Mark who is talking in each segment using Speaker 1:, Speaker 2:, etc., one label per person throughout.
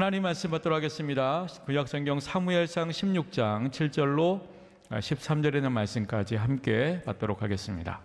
Speaker 1: 하나님 말씀 받도록 하겠습니다. 구약성경 사무엘상 16장 7절로 13절에 있는 말씀까지 함께 받도록 하겠습니다.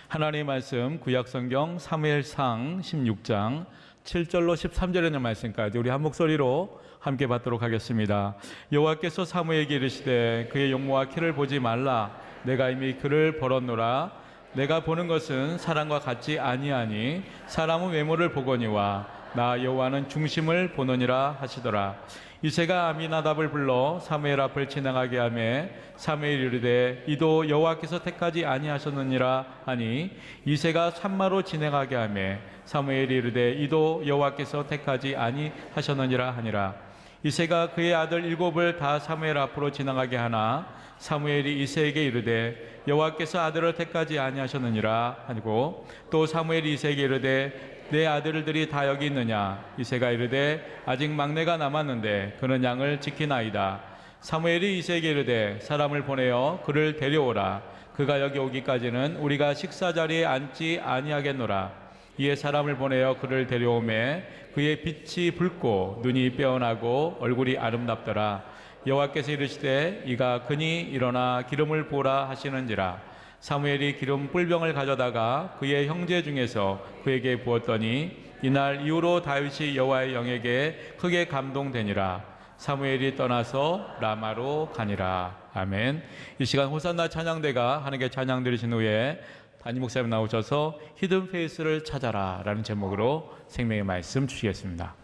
Speaker 1: 하나님의 말씀 구약성경 사무엘상 16장 7절로 13절에 있는 말씀까지 우리 한 목소리로 함께 받도록 하겠습니다. 여호와께서 사무엘에게 이르시되 그의 용모와 키를 보지 말라. 내가 이미 그를 벌었노라. 내가 보는 것은 사람과 같지 아니하니 사람은 외모를 보거니와 나 여호와는 중심을 보느니라 하시더라. 이새가 아미나답을 불러 사무엘 앞을 지나가게 하며 사무엘이 이르되 이도 여호와께서 택하지 아니하셨느니라 하니 이새가 산마로 진행하게 하며 사무엘이 이르되 이도 여호와께서 택하지 아니하셨느니라 하니라. 이새가 그의 아들 7을 다 사무엘 앞으로 지나가게 하나 사무엘이 이새에게 이르되 여호와께서 아들을 택하지 아니하셨느니라 하고 또 사무엘이 이새에게 이르되 내 아들들이 다 여기 있느냐. 이새가 이르되 아직 막내가 남았는데 그는 양을 지키나이다. 사무엘이 이새에게 이르되 사람을 보내어 그를 데려오라. 그가 여기 오기까지는 우리가 식사 자리에 앉지 아니하겠노라. 이에 사람을 보내어 그를 데려오매 그의 빛이 붉고 눈이 빼어나고 얼굴이 아름답더라. 여호와께서 이르시되 이가 그니 일어나 기름을 부으라 하시는지라. 사무엘이 기름 뿔병을 가져다가 그의 형제 중에서 그에게 부었더니 이날 이후로 다윗이 여호와의 영에게 크게 감동되니라. 사무엘이 떠나서 라마로 가니라. 아멘. 이 시간 호산나 찬양대가 하나님께 찬양 드리신 후에 담임 목사님 나오셔서 히든 페이스를 찾아라 라는 제목으로 생명의 말씀 주시겠습니다.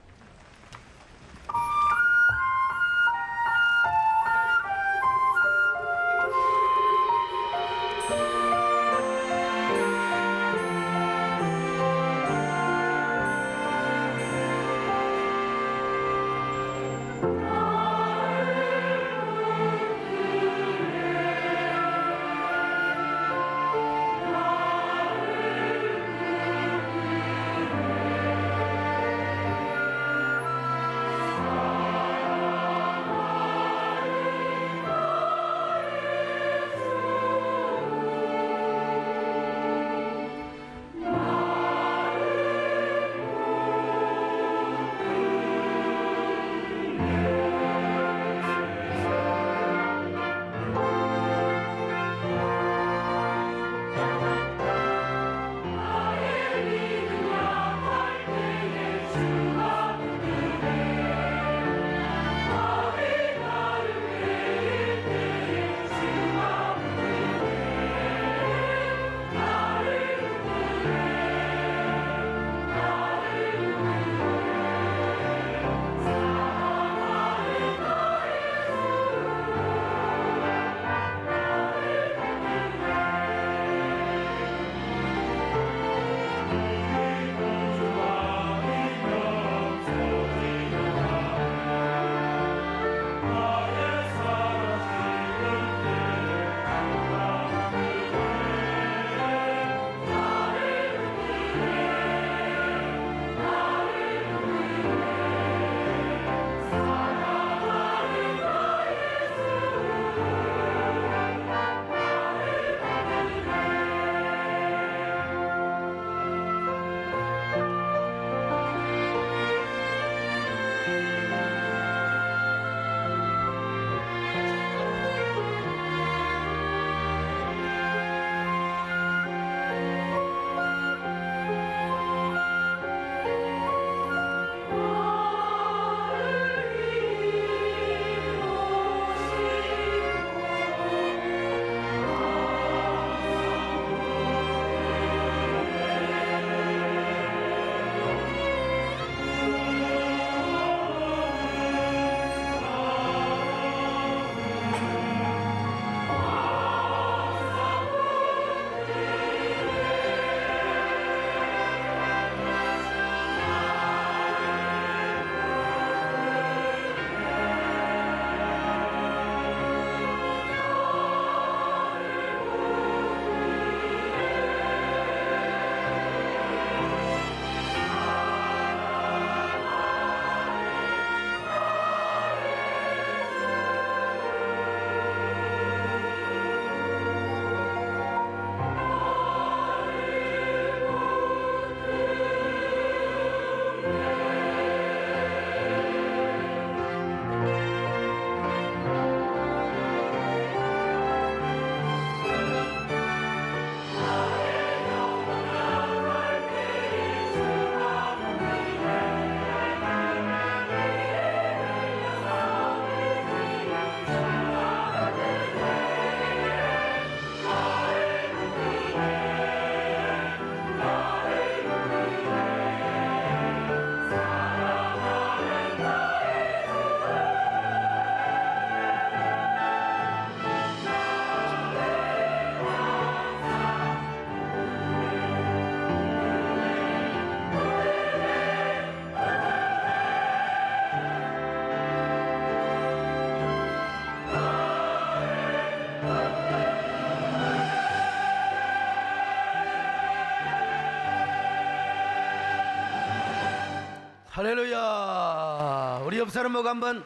Speaker 2: 옆 사람하고 한번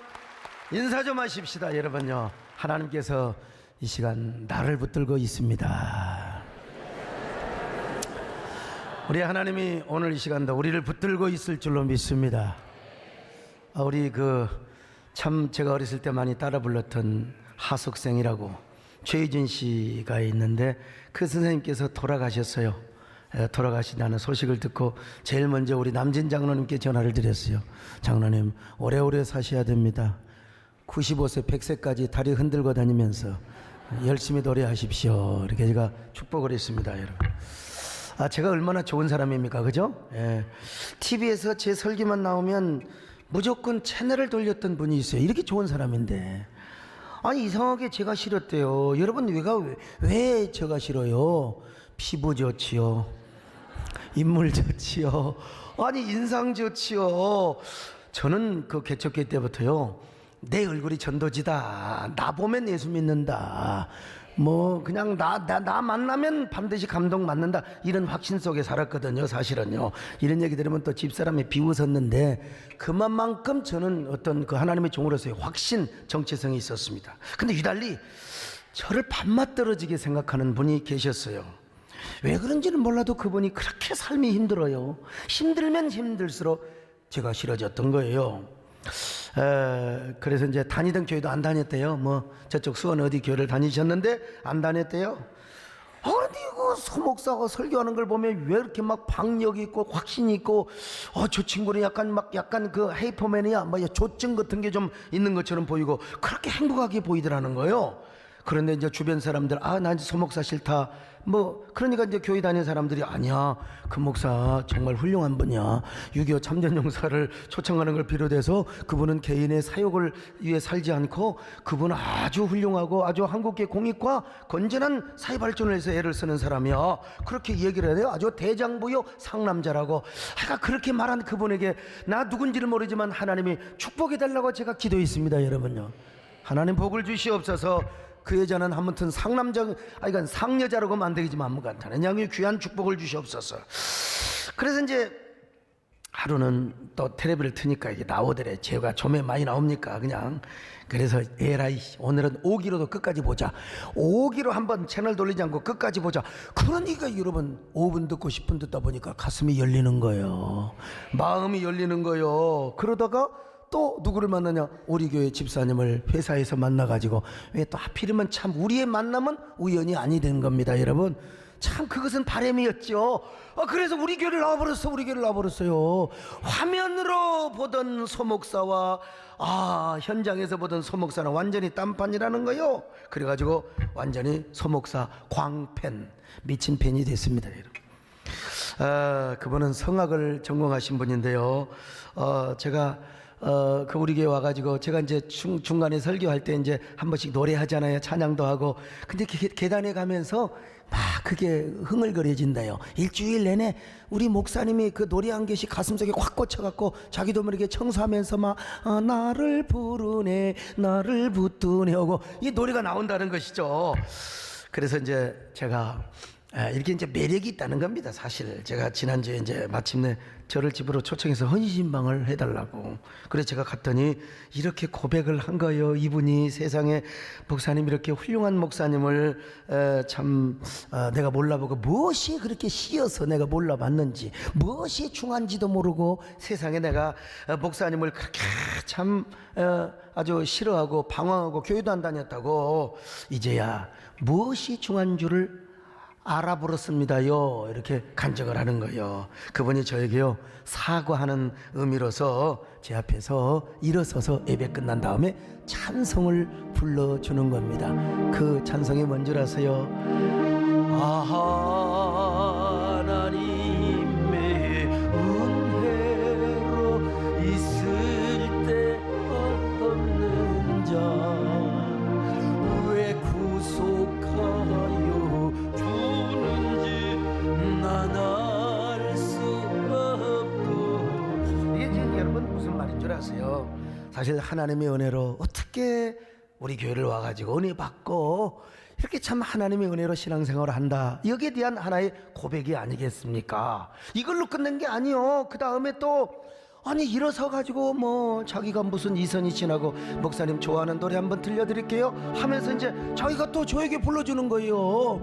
Speaker 2: 인사 좀 하십시다. 여러분요, 하나님께서 이 시간 나를 붙들고 있습니다. 우리 하나님이 오늘 이 시간도 우리를 붙들고 있을 줄로 믿습니다. 우리 참 제가 어렸을 때 많이 따라 불렀던 하석생이라고 최희진 씨가 있는데 그 선생님께서 돌아가셨어요. 돌아가신다는 소식을 듣고 제일 먼저 우리 남진 장로님께 전화를 드렸어요. 장로님, 오래오래 사셔야 됩니다. 95세 100세까지 다리 흔들고 다니면서 열심히 노래하십시오. 이렇게 제가 축복을 했습니다. 여러분, 제가 얼마나 좋은 사람입니까, 그죠? TV에서 제 설교만 나오면 무조건 채널을 돌렸던 분이 있어요. 이렇게 좋은 사람인데 아니 이상하게 제가 싫었대요. 여러분, 왜 제가 싫어요? 피부 좋지요, 인물 좋지요, 아니 인상 좋지요. 저는 그 개척교 때부터요, 내 얼굴이 전도지다, 나 보면 예수 믿는다, 뭐 그냥 나 만나면 반드시 감동 받는다, 이런 확신 속에 살았거든요. 사실은요, 이런 얘기 들으면 또 집사람이 비웃었는데 그만큼 저는 어떤 그 하나님의 종으로서의 확신, 정체성이 있었습니다. 근데 유달리 저를 밥맛 떨어지게 생각하는 분이 계셨어요. 왜 그런지는 몰라도 그분이 그렇게 삶이 힘들어요. 힘들면 힘들수록 제가 싫어졌던 거예요. 그래서 이제 다니던 교회도 안 다녔대요. 뭐 저쪽 수원 어디 교회를 다니셨는데 안 다녔대요. 아니 그 소목사가 설교하는 걸 보면 왜 이렇게 막 박력 있고 확신이 있고, 저 친구는 약간 그 헤이퍼맨이야, 뭐 조증 같은 게 좀 있는 것처럼 보이고 그렇게 행복하게 보이더라는 거예요. 그런데 이제 주변 사람들, 난 소목사 싫다, 뭐 그러니까 이제 교회 다니는 사람들이, 아니야, 그 목사 정말 훌륭한 분이야, 6.25 참전용사를 초청하는 걸 비롯해서 그분은 개인의 사욕을 위해 살지 않고 그분은 아주 훌륭하고 아주 한국계 공익과 건전한 사회발전을 위해서 애를 쓰는 사람이야, 그렇게 얘기를 해요. 아주 대장부요 상남자라고. 그렇게 말한 그분에게 나 누군지를 모르지만 하나님이 축복해달라고 제가 기도했습니다. 여러분요, 하나님 복을 주시옵소서. 그 여자는 아무튼 이건 상여자라고 하면 안 되겠지만 다른 양의 귀한 축복을 주시옵소서. 그래서 이제 하루는 또 텔레비를 트니까 이게 나오더래. 제가 좀에 많이 나옵니까 그냥. 그래서 에라이, 오늘은 5기로도 끝까지 보자, 5기로 한번 채널 돌리지 않고 끝까지 보자. 그러니까 여러분 5분 듣고 10분 듣다 보니까 가슴이 열리는 거예요. 마음이 열리는 거예요. 그러다가 또 누구를 만나냐, 우리 교회 집사님을 회사에서 만나가지고, 왜 또 하필이면 참 우리의 만남은 우연이 아니 된 겁니다. 여러분, 참 그것은 바람이었죠. 그래서 우리 교회를 나와버렸어요. 화면으로 보던 소목사와 현장에서 보던 성목사는 완전히 딴판이라는 거요. 그래가지고 완전히 소목사 광팬, 미친 팬이 됐습니다. 그분은 성악을 전공하신 분인데요. 제가 그 우리 교회 와가지고 제가 이제 중간에 설교할 때 이제 한 번씩 노래하잖아요. 찬양도 하고. 근데 계단에 가면서 막 그게 흥얼거려진다요. 일주일 내내 우리 목사님이 그 노래 한 개씩 가슴속에 확 꽂혀갖고 자기도 모르게 청소하면서 막 나를 부르네, 나를 붙드네 하고 이 노래가 나온다는 것이죠. 그래서 이제 제가 이렇게 이제 매력이 있다는 겁니다. 사실 제가 지난주에 이제 마침내 저를 집으로 초청해서 헌신방을 해달라고. 그래서 제가 갔더니 이렇게 고백을 한 거예요. 이분이 세상에 목사님, 이렇게 훌륭한 목사님을 참 내가 몰라보고 무엇이 그렇게 씨여서 내가 몰라봤는지, 무엇이 중한지도 모르고 세상에 내가 목사님을 그렇게 참 아주 싫어하고 방황하고 교회도 안 다녔다고 이제야 무엇이 중한 줄을 알아버렸습니다요. 이렇게 간증을 하는 거예요. 그분이 저에게요 사과하는 의미로서 제 앞에서 일어서서 예배 끝난 다음에 찬송을 불러주는 겁니다. 그 찬송이 뭔 줄 아세요? 하나님의 은혜로 있을 때 없는 자 왜 구속하여 아세요? 사실 하나님의 은혜로 어떻게 우리 교회를 와가지고 은혜 받고 이렇게 참 하나님의 은혜로 신앙생활을 한다, 여기에 대한 하나의 고백이 아니겠습니까? 이걸로 끝낸 게 아니요. 그 다음에 또 아니 일어서 가지고 뭐 자기가 무슨 이선이 지나고 목사님 좋아하는 노래 한번 들려드릴게요 하면서 이제 자기가 또 저에게 불러주는 거예요.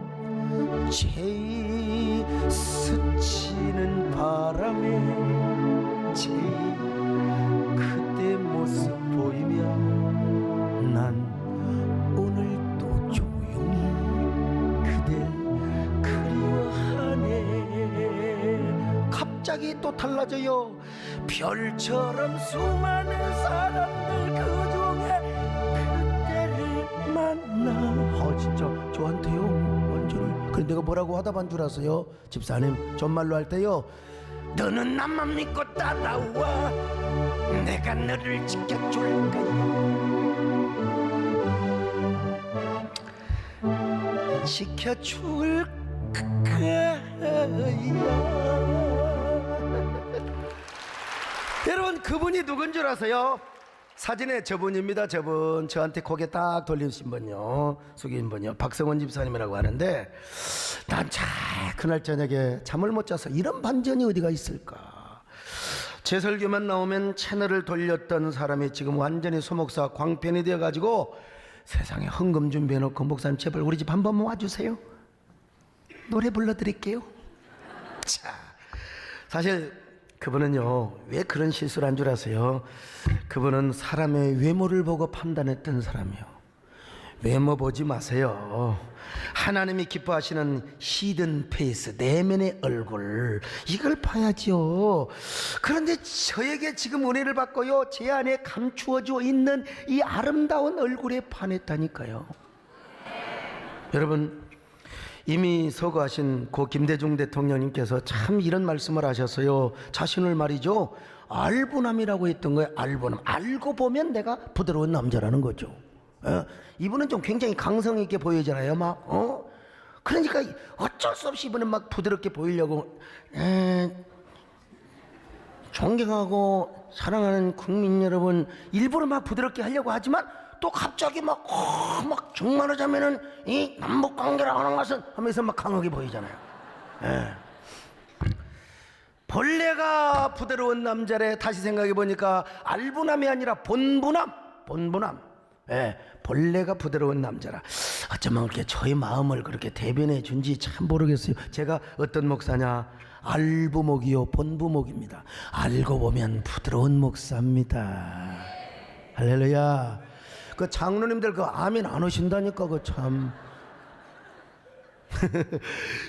Speaker 2: 제이 스치는 바람에 제이 그때 모습 보이면 난 오늘 또 조용히 그댈 그리워하네. 갑자기 또 달라져요. 별처럼 수많은 사람들 그중에 그때를 만나. 진짜 저한테요 완전히. 그래 내가 뭐라고 하다만 줄 아세요? 집사님 전말로 할 때요, 너는 나만 믿고 따라와 내가 너를 지켜줄 거야. 지켜줄 거야. 여러분 그분이 누군 줄 아세요? 사진에 저분입니다. 저분 저한테 고개 딱 돌리신 분요, 숙인 분요, 박성원 집사님이라고 하는데 난 잘 그날 저녁에 잠을 못 자서 이런 반전이 어디가 있을까. 제 설교만 나오면 채널을 돌렸던 사람이 지금 완전히 소목사 광편이 되어가지고 세상에 헌금 준비해놓고 목사님 제발 우리 집 한 번만 와주세요. 노래 불러드릴게요. 자, 사실 그분은요 왜 그런 실수를 한 줄 아세요? 그분은 사람의 외모를 보고 판단했던 사람이요. 외모 보지 마세요. 하나님이 기뻐하시는 히든 페이스, 내면의 얼굴, 이걸 봐야지요. 그런데 저에게 지금 은혜를 받고요 제 안에 감추어져 있는 이 아름다운 얼굴에 반했다니까요. 여러분 이미 서거하신 고 김대중 대통령님께서 참 이런 말씀을 하셨어요. 자신을 말이죠 알부남이라고 했던 거예요. 알부남. 알고 보면 내가 부드러운 남자라는 거죠. 이분은 좀 굉장히 강성 있게 보이잖아요. 막 그러니까 어쩔 수 없이 이분은 막 부드럽게 보이려고 존경하고 사랑하는 국민 여러분 일부러 막 부드럽게 하려고 하지만 또 갑자기 막 정말하자면은 이 남북 관계라고 하는 것은 하면서 막 강하게 보이잖아요. 본래가 부드러운 남자래. 다시 생각해 보니까 알부남이 아니라 본부남. 본래가 부드러운 남자라. 어쩌면 그렇게 저의 마음을 그렇게 대변해 준지 참 모르겠어요. 제가 어떤 목사냐? 알부목이요 본부목입니다. 알고 보면 부드러운 목사입니다. 할렐루야. 그 장로님들 그 아멘 안 하신다니까 그 참.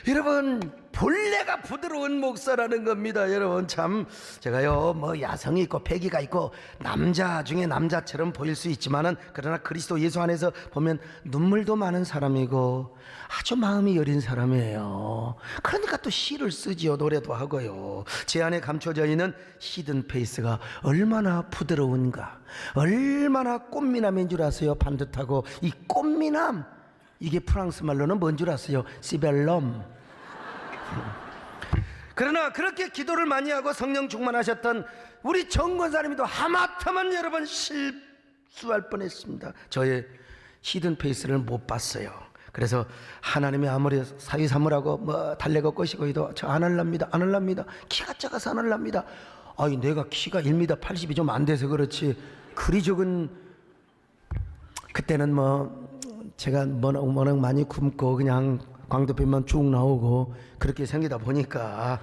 Speaker 2: 여러분 본래가 부드러운 목사라는 겁니다. 여러분 참 제가요 뭐 야성이 있고 패기가 있고 남자 중에 남자처럼 보일 수 있지만은 그러나 그리스도 예수 안에서 보면 눈물도 많은 사람이고 아주 마음이 여린 사람이에요. 그러니까 또 시를 쓰지요, 노래도 하고요. 제 안에 감춰져 있는 히든 페이스가 얼마나 부드러운가, 얼마나 꽃미남인 줄 아세요? 반듯하고 이 꽃미남, 이게 프랑스 말로는 뭔 줄 아세요? 시벨럼. 그러나 그렇게 기도를 많이 하고 성령 충만하셨던 우리 정권사님도 하마터면 여러분 실수할 뻔했습니다. 저의 히든 페이스를 못 봤어요. 그래서 하나님이 아무리 사위 삼으라고 뭐 달래고 꼬시고 해도 저 안 할랍니다. 키가 작아서 안 할랍니다. 아이 내가 키가 1m 80이 좀 안 돼서 그렇지 그리 적은, 그때는 뭐 제가 워낙 많이 굶고 그냥 광대뼈만 쭉 나오고 그렇게 생기다 보니까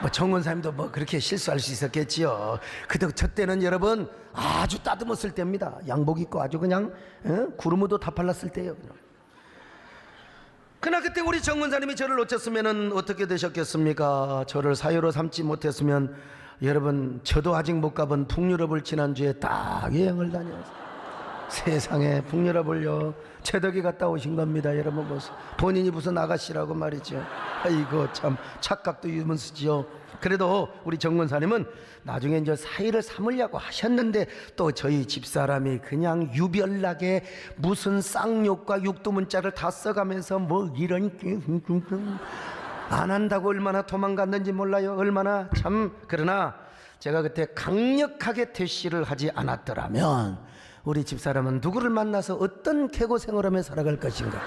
Speaker 2: 뭐 정원사님도 뭐 그렇게 실수할 수 있었겠지요. 그때 저 때는 여러분 아주 따듬었을 때입니다. 양복 입고 아주 그냥 구르무도 다 발랐을 때예요. 그러나 그때 우리 정원사님이 저를 놓쳤으면 어떻게 되셨겠습니까? 저를 사유로 삼지 못했으면 여러분 저도 아직 못 가본 북유럽을 지난주에 딱 여행을 다녀왔어요. 세상에 북유럽을요 최덕이 갔다 오신 겁니다. 여러분 보세요. 본인이 무슨 아가씨라고 말이죠. 아이고 참 착각도 유문수지요. 그래도 우리 정권사님은 나중에 이제 사위를 삼으려고 하셨는데 또 저희 집사람이 그냥 유별나게 무슨 쌍욕과 육두문자를 다 써가면서 뭐 이런 안 한다고 얼마나 도망갔는지 몰라요. 얼마나 참. 그러나 제가 그때 강력하게 퇴시를 하지 않았더라면 우리 집사람은 누구를 만나서 어떤 개고생활하며 살아갈 것인가.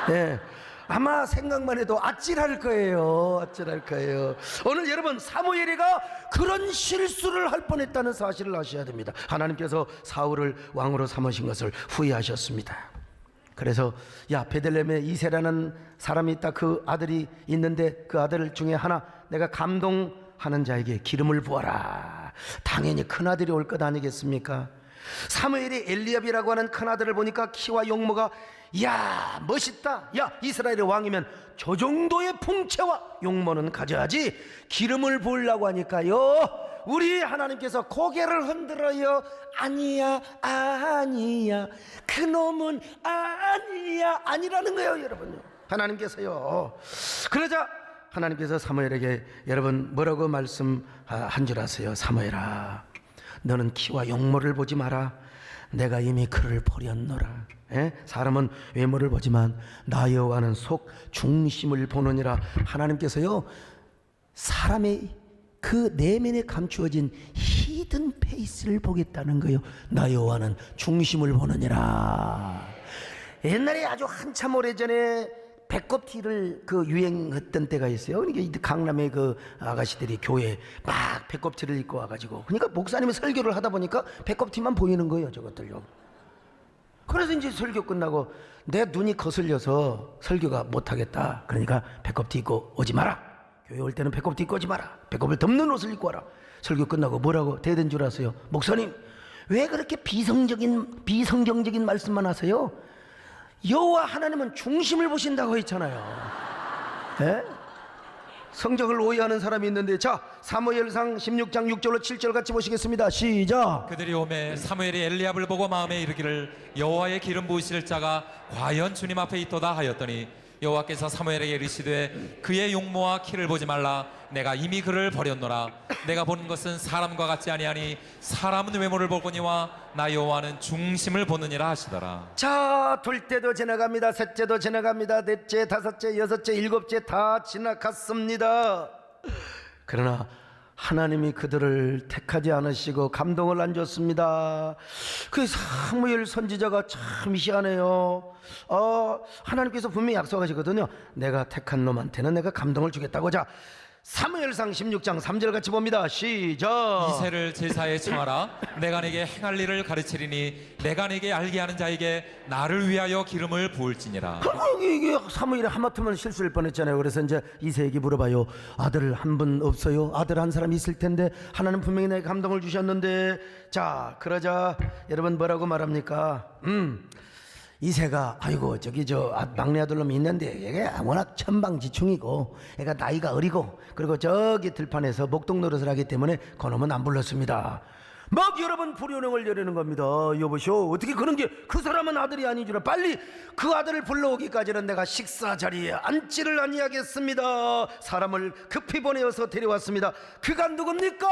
Speaker 2: 예. 아마 생각만 해도 아찔할 거예요. 아찔할 거예요. 오늘 여러분, 사무엘이가 그런 실수를 할 뻔했다는 사실을 아셔야 됩니다. 하나님께서 사울을 왕으로 삼으신 것을 후회하셨습니다. 그래서 야, 베들레헴에 이새라는 사람이 있다. 그 아들이 있는데 그 아들 중에 하나 내가 감동하는 자에게 기름을 부어라. 당연히 큰아들이 올 것 아니겠습니까? 사무엘이 엘리압이라고 하는 큰아들을 보니까 키와 용모가 야, 멋있다. 야, 이스라엘의 왕이면 저 정도의 풍채와 용모는 가져야지. 기름을 부으려고 하니까요, 우리 하나님께서 고개를 흔들어요. 아니야, 아니야, 그놈은 아니야, 아니라는 거예요, 여러분요. 하나님께서요. 그러자 하나님께서 사무엘에게 여러분 뭐라고 말씀한 줄 아세요? 사무엘아, 너는 키와 용모를 보지 마라. 내가 이미 그를 버렸노라. 사람은 외모를 보지만 나 여호와는 속 중심을 보느니라. 하나님께서요, 사람의 그 내면에 감추어진 히든 페이스를 보겠다는 거예요. 나 여호와는 중심을 보느니라. 옛날에 아주 한참 오래전에 배꼽티를 그 유행했던 때가 있어요. 그러니까 강남의 그 아가씨들이 교회에 막 배꼽티를 입고 와가지고, 그러니까 목사님이 설교를 하다 보니까 배꼽티만 보이는 거예요, 저것들요. 그래서 이제 설교 끝나고 내 눈이 거슬려서 설교가 못하겠다. 그러니까 배꼽티 입고 오지 마라. 교회 올 때는 배꼽티 입고 오지 마라. 배꼽을 덮는 옷을 입고 와라. 설교 끝나고 뭐라고 대든 줄 아세요? 목사님, 왜 그렇게 비성경적인 말씀만 하세요? 여호와 하나님은 중심을 보신다고 했잖아요. 네? 성경을 오해하는 사람이 있는데, 자, 사무엘상 16장 6절로 7절 같이 보시겠습니다. 시작.
Speaker 3: 그들이 오매 사무엘이 엘리압을 보고 마음에 이르기를 여호와의 기름 부으실 자가 과연 주님 앞에 있도다 하였더니 여호와께서 사무엘에게 이르시되 그의 용모와 키를 보지 말라. 내가 이미 그를 버렸노라. 내가 보는 것은 사람과 같지 아니하니 사람은 외모를 보거니와 나 여호와는 중심을 보느니라 하시더라.
Speaker 2: 자, 둘째도 지나갑니다. 셋째도 지나갑니다. 넷째, 다섯째, 여섯째, 일곱째 다 지나갔습니다. 그러나 하나님이 그들을 택하지 않으시고 감동을 안 줬습니다. 그 사무엘 선지자가 참 희한해요. 하나님께서 분명히 약속하시거든요. 내가 택한 놈한테는 내가 감동을 주겠다고. 자, 사무엘상 16장 3절 같이 봅니다. 시작.
Speaker 3: 이새를 제사에 청하라. 내가 네게 행할 일을 가르치리니 내가 네게 알게 하는 자에게 나를 위하여 기름을 부을지니라.
Speaker 2: 이게 사무엘이 하마터면 실수할 뻔했잖아요. 그래서 이제 이새에게 물어봐요. 아들 한 분 없어요? 아들 한 사람 있을 텐데 하나님 분명히 내게 감동을 주셨는데. 자, 그러자 여러분 뭐라고 말합니까? 이새가 아이고 저기 막내 아들놈이 있는데 얘가 워낙 천방지축이고 얘가 나이가 어리고 그리고 저기 들판에서 목동 노릇을 하기 때문에 그놈은 안 불렀습니다. 막 여러분 불효령을 열리는 겁니다. 여보시오, 어떻게 그런 게, 그 사람은 아들이 아니주라. 빨리 그 아들을 불러오기까지는 내가 식사 자리에 앉지를 아니하겠습니다. 사람을 급히 보내어서 데려왔습니다. 그가 누굽니까?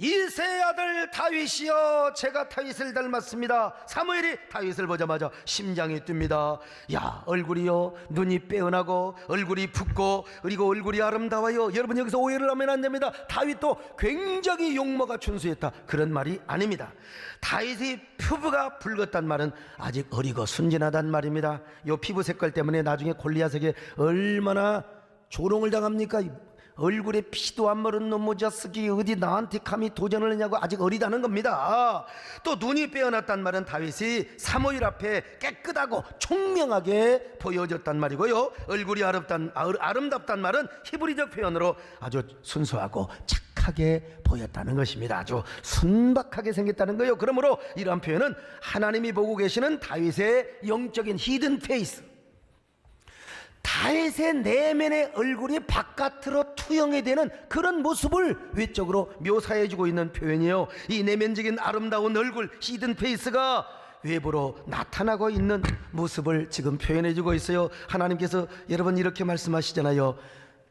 Speaker 2: 이새 아들 다윗이여, 제가 다윗을 닮았습니다. 사무엘이 다윗을 보자마자 심장이 뜁니다. 야, 얼굴이요, 눈이 빼어나고 얼굴이 붓고 그리고 얼굴이 아름다워요. 여러분 여기서 오해를 하면 안 됩니다. 다윗도 굉장히 용모가 준수했다, 그런 말이 아닙니다. 다윗이 피부가 붉었단 말은 아직 어리고 순진하단 말입니다. 요 피부 색깔 때문에 나중에 골리앗에게 얼마나 조롱을 당합니까? 얼굴에 피도 안 마른 놈의 자식이 어디 나한테 감히 도전을 하냐고, 아직 어리다는 겁니다. 또 눈이 빼어났단 말은 다윗이 사무엘 앞에 깨끗하고 총명하게 보여졌단 말이고요. 얼굴이 아름답단 말은 히브리적 표현으로 아주 순수하고 착하게 보였다는 것입니다. 아주 순박하게 생겼다는 거예요. 그러므로 이러한 표현은 하나님이 보고 계시는 다윗의 영적인 히든 페이스, 다윗의 내면의 얼굴이 바깥으로 투영이 되는 그런 모습을 외적으로 묘사해주고 있는 표현이에요. 이 내면적인 아름다운 얼굴, 히든 페이스가 외부로 나타나고 있는 모습을 지금 표현해주고 있어요. 하나님께서 여러분 이렇게 말씀하시잖아요.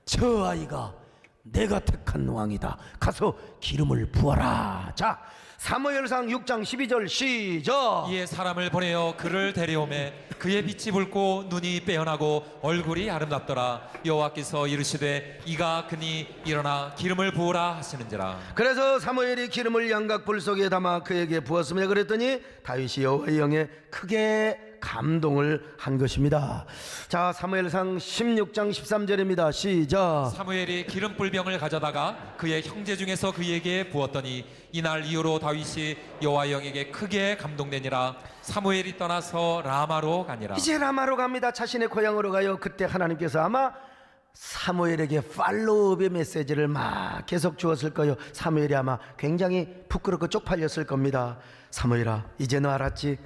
Speaker 2: 저 아이가 내가 택한 왕이다. 가서 기름을 부어라. 자, 사무엘상 6장 12절 시작.
Speaker 3: 이에 사람을 보내어 그를 데려오매 그의 빛이 붉고 눈이 빼어나고 얼굴이 아름답더라. 여호와께서 이르시되 이가 그니 일어나 기름을 부으라 하시는지라.
Speaker 2: 그래서 사무엘이 기름을 양각 불 속에 담아 그에게 부었습니다. 그랬더니 다윗이 여호와의 영에 크게 감동을 한 것입니다. 자, 사무엘상 16장 13절입니다. 시작.
Speaker 3: 사무엘이 기름불병을 가져다가 그의 형제 중에서 그에게 부었더니 이날 이후로 다윗이 여호와의 영에게 크게 감동되니라. 사무엘이 떠나서 라마로 가니라.
Speaker 2: 이제 라마로 갑니다. 자신의 고향으로 가요. 그때 하나님께서 아마 사무엘에게 팔로우업의 메시지를 막 계속 주었을 거예요. 사무엘이 아마 굉장히 부끄럽고 쪽팔렸을 겁니다. 사무엘아, 이제 너 알았지?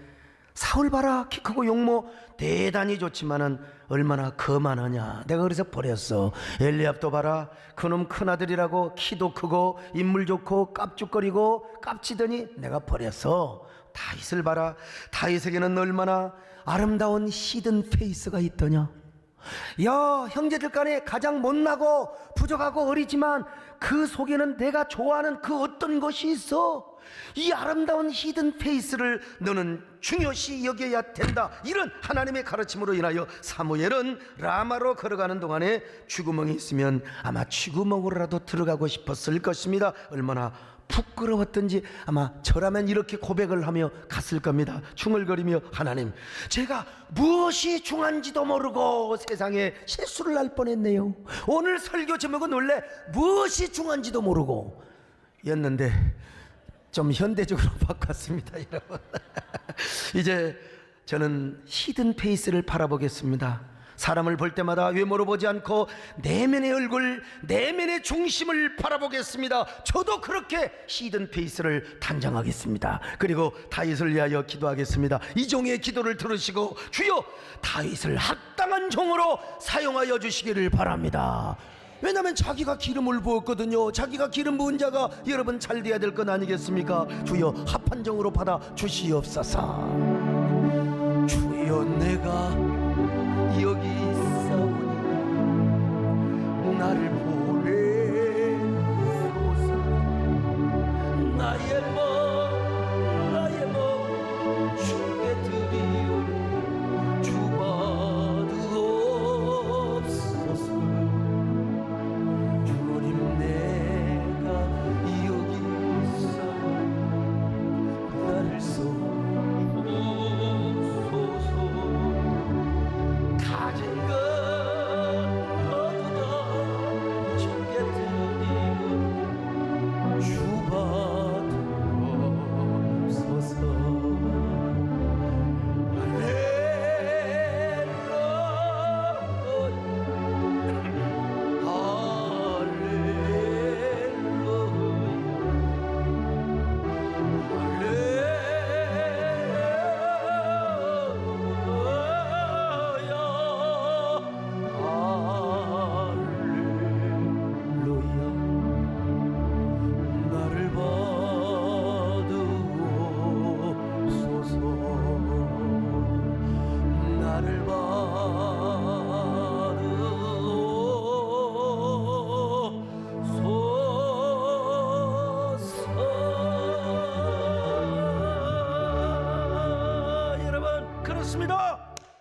Speaker 2: 사울 봐라, 키 크고 용모 대단히 좋지만은 얼마나 거만하냐. 내가 그래서 버렸어. 엘리압도 봐라, 그놈 큰아들이라고 키도 크고 인물 좋고 깝죽거리고 깝치더니 내가 버렸어. 다윗을 봐라, 다윗에게는 얼마나 아름다운 히든 페이스가 있더냐. 야, 형제들 간에 가장 못나고 부족하고 어리지만 그 속에는 내가 좋아하는 그 어떤 것이 있어. 이 아름다운 히든 페이스를 너는 중요시 여겨야 된다. 이런 하나님의 가르침으로 인하여 사무엘은 라마로 걸어가는 동안에 쥐구멍이 있으면 아마 쥐구멍으로라도 들어가고 싶었을 것입니다. 얼마나 부끄러웠던지 아마 저라면 이렇게 고백을 하며 갔을 겁니다. 중얼거리며, 하나님, 제가 무엇이 중한지도 모르고 세상에 실수를 할 뻔했네요. 오늘 설교 제목은 원래 무엇이 중한지도 모르고 였는데 좀 현대적으로 바꿨습니다, 여러분. 이제 저는 히든 페이스를 바라보겠습니다. 사람을 볼 때마다 외모로 보지 않고 내면의 얼굴, 내면의 중심을 바라보겠습니다. 저도 그렇게 히든 페이스를 단장하겠습니다. 그리고 다윗을 위하여 기도하겠습니다. 이 종의 기도를 들으시고 주여 다윗을 합당한 종으로 사용하여 주시기를 바랍니다. 왜냐하면 자기가 기름을 부었거든요. 자기가 기름 부은 자가 여러분 잘 돼야 될 건 아니겠습니까? 주여 합한 종으로 받아 주시옵소서. 주여 내가 여기 있사오니 나를 보내소서. 나의 몸 주께 드리오니 주받으옵소서. 주님 내가 여기 있사오니 나를 쏘소서. 가진 것 얻어다 주께 드리고 주받으옵소서.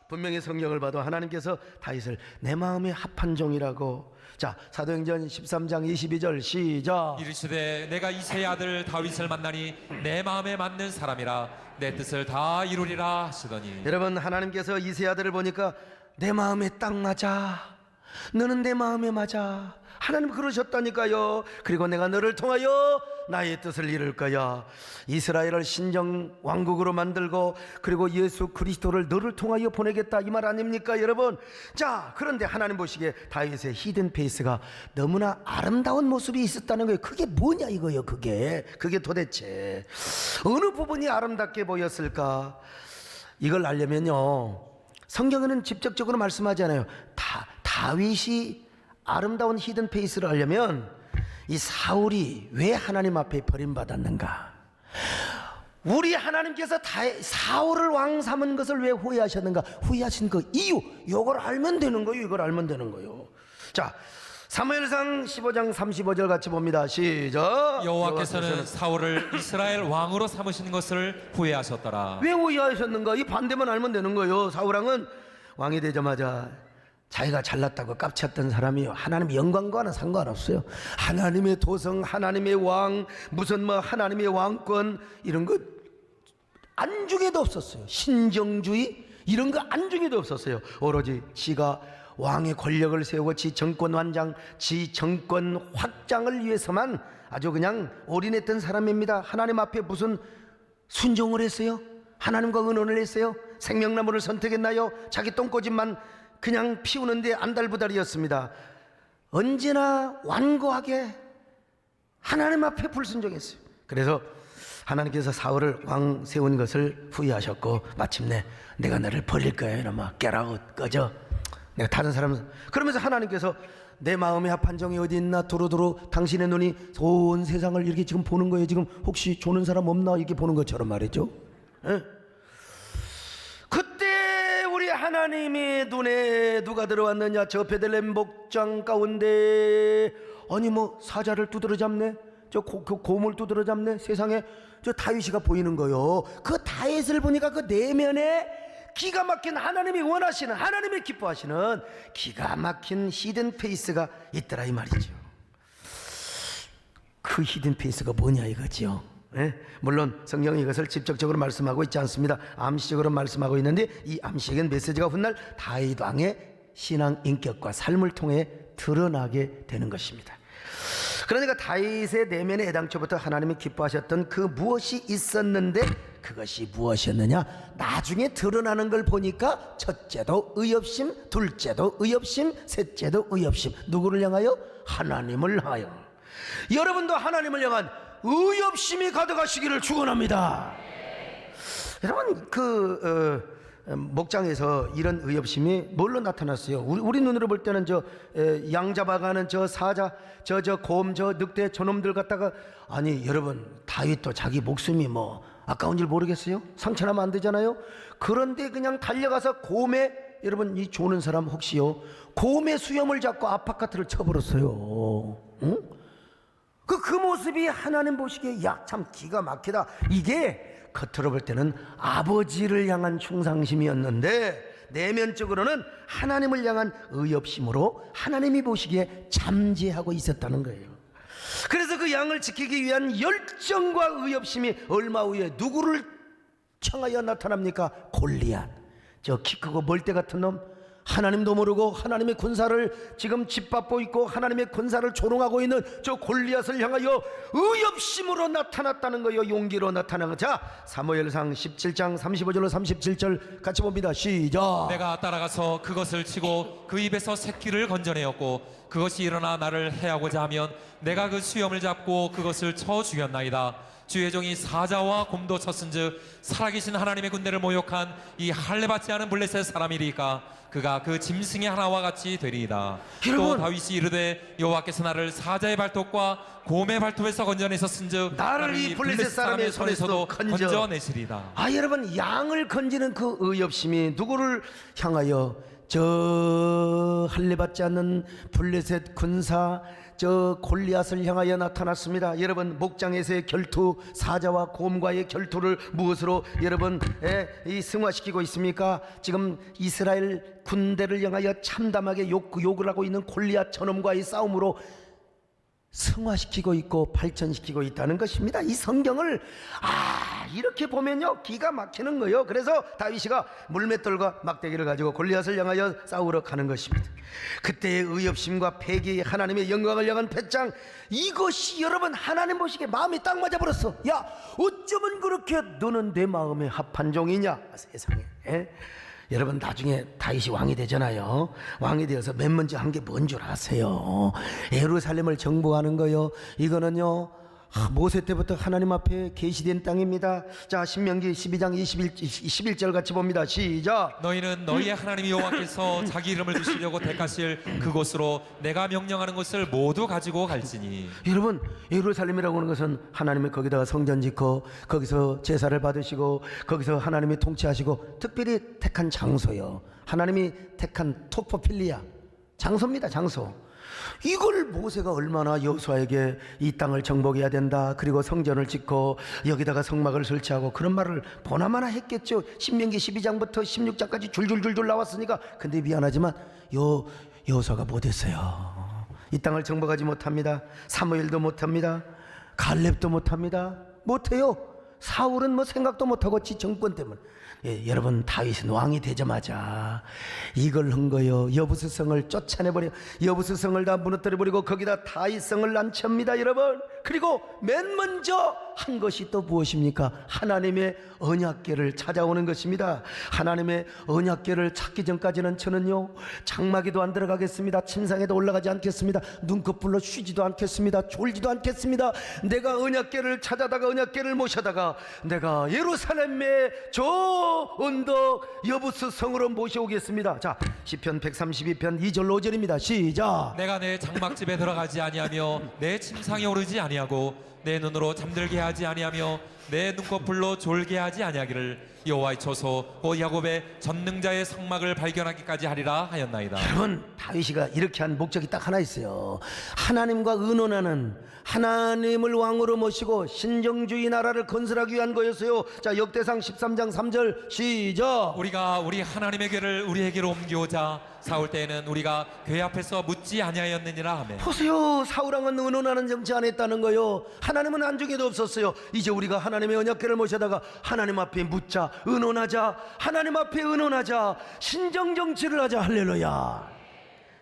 Speaker 2: 분명히 성경을 봐도 하나님께서 다윗을 내 마음에 합한 종이라고. 자, 사도행전 13장 22절 시작.
Speaker 3: 이르시되 내가 이새의 아들 다윗을 만나니 내 마음에 맞는 사람이라 내 뜻을 다 이루리라 하시더니.
Speaker 2: 여러분, 하나님께서 이새 아들을 보니까 내 마음에 딱 맞아. 너는 내 마음에 맞아. 하나님 그러셨다니까요. 그리고 내가 너를 통하여 나의 뜻을 이룰 거야. 이스라엘을 신정 왕국으로 만들고 그리고 예수 그리스도를 너를 통하여 보내겠다, 이 말 아닙니까, 여러분? 자, 그런데 하나님 보시기에 다윗의 히든 페이스가 너무나 아름다운 모습이 있었다는 거예요. 그게 뭐냐 이거예요. 그게 도대체 어느 부분이 아름답게 보였을까? 이걸 알려면요, 성경에는 직접적으로 말씀하지 않아요. 다윗이 아름다운 히든 페이스를 알려면 이 사울이 왜 하나님 앞에 버림받았는가, 우리 하나님께서 사울을 왕 삼은 것을 왜 후회하셨는가, 후회하신 그 이유, 이걸 알면 되는 거예요. 이걸 알면 되는 거예요. 자, 사무엘상 15장 35절 같이 봅니다. 시작.
Speaker 3: 여호와께서는 사울을 이스라엘 왕으로 삼으신 것을 후회하셨더라.
Speaker 2: 왜 후회하셨는가? 이 반대만 알면 되는 거예요. 사울왕은 왕이 되자마자 자기가 잘났다고 깝쳤던 사람이요, 하나님의 영광과는 상관없어요. 하나님의 도성, 하나님의 왕, 무슨 뭐 하나님의 왕권, 이런 거 안중에도 없었어요. 신정주의, 이런 거 안중에도 없었어요. 오로지 지가 왕의 권력을 세우고 지 정권 완장, 지 정권 확장을 위해서만 아주 그냥 올인했던 사람입니다. 하나님 앞에 무슨 순종을 했어요? 하나님과 의논을 했어요? 생명나무를 선택했나요? 자기 똥꼬집만 그냥 피우는데 안달부달이었습니다. 언제나 완고하게 하나님 앞에 불순종했어요. 그래서 하나님께서 사울을 왕 세운 것을 후회하셨고 마침내 내가 너를 버릴 거야 이놈아, get out, 꺼져, 내가 다른 사람. 그러면서 하나님께서 내 마음의 합한 종이 어디 있나, 두루두루 당신의 눈이 온 세상을 이렇게 지금 보는 거예요. 지금 혹시 조는 사람 없나 이렇게 보는 것처럼 말이죠. 예? 그때 우리 하나님의 눈에 누가 들어왔느냐? 저 베들레헴 목장 가운데 아니 뭐 사자를 두드러 잡네, 저 곰을 두드러 잡네, 세상에 저 다윗이가 보이는 거요. 그 다윗을 보니까 그 내면에 기가 막힌 하나님이 원하시는, 하나님이 기뻐하시는 기가 막힌 히든 페이스가 있더라 이 말이죠. 그 히든 페이스가 뭐냐 이거지요. 예? 물론 성경이 이것을 직접적으로 말씀하고 있지 않습니다. 암시적으로 말씀하고 있는데 이 암시적인 메시지가 훗날 다윗 왕의 신앙 인격과 삶을 통해 드러나게 되는 것입니다. 그러니까 다윗의 내면에 애당초부터 하나님이 기뻐하셨던 그 무엇이 있었는데 그것이 무엇이었느냐? 나중에 드러나는 걸 보니까 첫째도 의협심, 둘째도 의협심, 셋째도 의협심. 누구를 향하여? 하나님을 향하여. 여러분도 하나님을 향한 의협심이 가득하시기를 축원합니다. 여러분 목장에서 이런 의협심이 뭘로 나타났어요? 우리 눈으로 볼 때는 양 잡아가는 저 사자, 저 곰, 저 늑대, 저놈들 갖다가, 아니 여러분 다윗도 자기 목숨이 뭐 아까운 줄 모르겠어요? 상처나면 안 되잖아요. 그런데 그냥 달려가서 곰에, 여러분 이 조는 사람 혹시요 곰의 수염을 잡고 아파카트를 쳐버렸어요. 응? 그 모습이 하나님 보시기에 야 참 기가 막히다. 이게 겉으로 볼 때는 아버지를 향한 충성심이었는데 내면적으로는 하나님을 향한 의협심으로 하나님이 보시기에 잠재하고 있었다는 거예요. 그래서 그 양을 지키기 위한 열정과 의협심이 얼마 후에 누구를 청하여 나타납니까? 골리앗, 저 키 크고 멀대 같은 놈, 하나님도 모르고 하나님의 군사를 지금 짓밟고 있고 하나님의 군사를 조롱하고 있는 저 골리앗을 향하여 의협심으로 나타났다는 거예요. 용기로 나타난 거. 자, 사무엘상 17장 35절로 37절 같이 봅니다. 시작.
Speaker 3: 내가 따라가서 그것을 치고 그 입에서 새끼를 건져내었고 그것이 일어나 나를 해하고자 하면 내가 그 수염을 잡고 그것을 쳐 죽였나이다. 주의 종이 사자와 곰도 쳤은즉 살아계신 하나님의 군대를 모욕한 이 할례받지 않은 블레셋 사람이리까 그가 그 짐승의 하나와 같이 되리이다. 또 다윗이 이르되 여호와께서 나를 사자의 발톱과 곰의 발톱에서 건져내셨은즉
Speaker 2: 나를 이 블레셋 사람의 손에서도
Speaker 3: 건져내시리다.
Speaker 2: 여러분 양을 건지는 그 의협심이 누구를 향하여? 저 할례받지 않는 블레셋 군사 저 골리앗을 향하여 나타났습니다. 여러분 목장에서의 결투, 사자와 곰과의 결투를 무엇으로 여러분 이 승화시키고 있습니까? 지금 이스라엘 군대를 향하여 참담하게 욕을 하고 있는 골리앗 저놈과의 싸움으로 승화시키고 있고 발전시키고 있다는 것입니다. 이 성경을 이렇게 보면요 기가 막히는 거예요. 그래서 다윗이가 물맷돌과 막대기를 가지고 골리앗을 향하여 싸우러 가는 것입니다. 그때의 의협심과 패기, 하나님의 영광을 향한 배짱, 이것이 여러분 하나님 보시기에 마음이 딱 맞아버렸어. 야 어쩌면 그렇게 너는 내 마음에 합한 종이냐 세상에. 여러분 나중에 다윗이 왕이 되잖아요. 왕이 되어서 맨 먼저 한 게 뭔 줄 아세요? 예루살렘을 정복하는 거요. 이거는요 모세 때부터 하나님 앞에 계시된 땅입니다. 자 신명기 12장 21절 같이 봅니다. 시작.
Speaker 3: 너희는 너희의 하나님 여호와께서 자기 이름을 두시려고 택하실 그곳으로 내가 명령하는 것을 모두 가지고 갈지니.
Speaker 2: 여러분 예루살렘이라고 하는 것은 하나님이 거기다가 성전 짓고 거기서 제사를 받으시고 거기서 하나님이 통치하시고 특별히 택한 장소요. 하나님이 택한 토포필리아 장소입니다. 장소. 이걸 모세가 얼마나 여호수아에게 이 땅을 정복해야 된다, 그리고 성전을 짓고 여기다가 성막을 설치하고 그런 말을 보나마나 했겠죠. 신명기 12장부터 16장까지 줄줄줄줄 나왔으니까. 근데 미안하지만 여호수아가 못했어요. 이 땅을 정복하지 못합니다. 사무엘도 못합니다. 갈렙도 못합니다. 못해요. 사울은 뭐 생각도 못하고 지 정권 때문에. 여러분 다윗은 왕이 되자마자 이걸 한 거요. 여부스성을 쫓아내버려 여부스성을 다 무너뜨려버리고 거기다 다윗성을 난치합니다 여러분. 그리고 맨 먼저 한 것이 또 무엇입니까? 하나님의 언약궤를 찾아오는 것입니다. 하나님의 언약궤를 찾기 전까지는 저는요 장마기도 안 들어가겠습니다. 침상에도 올라가지 않겠습니다. 눈꺼풀로 쉬지도 않겠습니다. 졸지도 않겠습니다. 내가 언약궤를 찾아다가 언약궤를 모셔다가 내가 예루살렘의 저 언덕 여부스 성으로 모셔오겠습니다. 자, 시편 132편 2절 5절입니다. 시작.
Speaker 3: 내가 내 장막집에 들어가지 아니하며 내 침상에 오르지 아니하고 내 눈으로 잠들게 하지 아니하며 내 눈꺼풀로 졸게 하지 아니하기를 여호와의 초소 곧 야곱의 전능자의 성막을 발견하기까지 하리라 하였나이다.
Speaker 2: 여러분 다윗이가 이렇게 한 목적이 딱 하나 있어요. 하나님과 의논하는 하나님을 왕으로 모시고 신정주의 나라를 건설하기 위한 거였어요. 자, 역대상 13장 3절 시작.
Speaker 3: 우리가 우리 하나님의 궤를 우리에게로 옮겨오자 사울 때에는 우리가 궤 앞에서 묻지 아니하였느니라 하며.
Speaker 2: 보세요, 사울왕은 의논하는 정치 안 했다는 거요. 하나님은 안중에도 없었어요. 이제 우리가 하나님의 언약궤를 모셔다가 하나님 앞에 묻자, 의논하자, 하나님 앞에 의논하자, 신정 정치를 하자. 할렐루야.